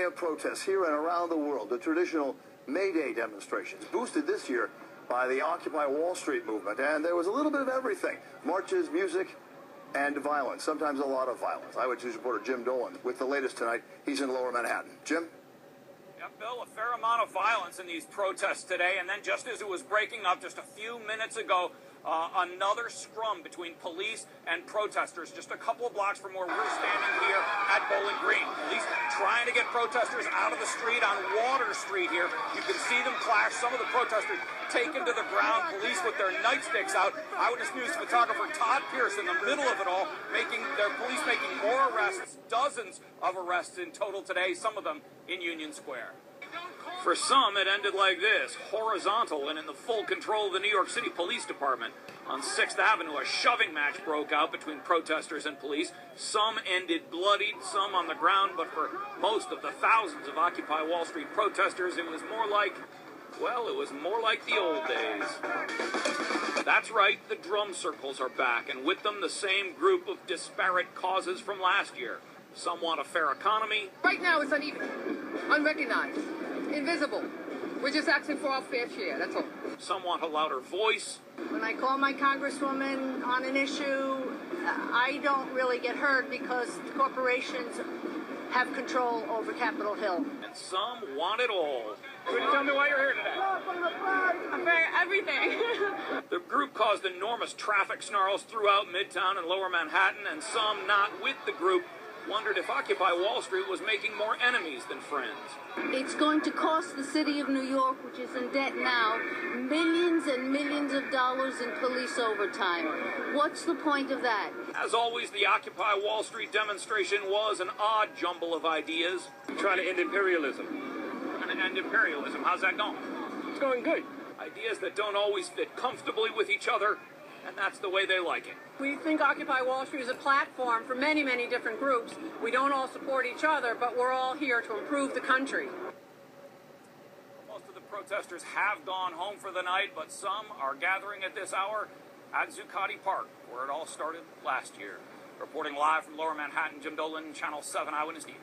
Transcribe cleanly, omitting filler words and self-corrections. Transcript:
of protests here and around the world. The traditional May Day demonstrations, boosted this year by the Occupy Wall Street movement. And there was a little bit of everything. Marches, music, and violence, sometimes a lot of violence. Eyewitness reporter Jim Dolan with the latest tonight. He's in Lower Manhattan. Jim? Yeah, Bill, a fair amount of violence in these protests today. And then just as it was breaking up just a few minutes ago, another scrum between police and protesters just a couple of blocks from where we're standing here at Bowling Green. Police trying to get protesters out of the street on Water Street here. You can see them clash. Some of the protesters taken to the ground. Police with their nightsticks out. Eyewitness News photographer Todd Pierce in the middle of it all, police making more arrests, dozens of arrests in total today, some of them in Union Square. For some, it ended like this, horizontal and in the full control of the New York City Police Department. On 6th Avenue, a shoving match broke out between protesters and police. Some ended bloodied, some on the ground, but for most of the thousands of Occupy Wall Street protesters, it was more like the old days. That's right, the drum circles are back, and with them the same group of disparate causes from last year. Some want a fair economy. Right now it's uneven, unrecognized, invisible. We're just asking for our fair share, that's all. Some want a louder voice. When I call my congresswoman on an issue, I don't really get heard because the corporations have control over Capitol Hill. And some want it all. Could you tell me why you're here today? I'm for everything. The group caused enormous traffic snarls throughout Midtown and Lower Manhattan, and some not with the group wondered if Occupy Wall Street was making more enemies than friends. It's going to cost the city of New York, which is in debt now, millions and millions of dollars in police overtime. What's the point of that? As always, the Occupy Wall Street demonstration was an odd jumble of ideas. Trying to end imperialism. We're going to end imperialism. How's that going? It's going good. Ideas that don't always fit comfortably with each other, and that's the way they like it. We think Occupy Wall Street is a platform for many, many different groups. We don't all support each other, but we're all here to improve the country. Most of the protesters have gone home for the night, but some are gathering at this hour at Zuccotti Park, where it all started last year. Reporting live from Lower Manhattan, Jim Dolan, Channel 7 Eyewitness News.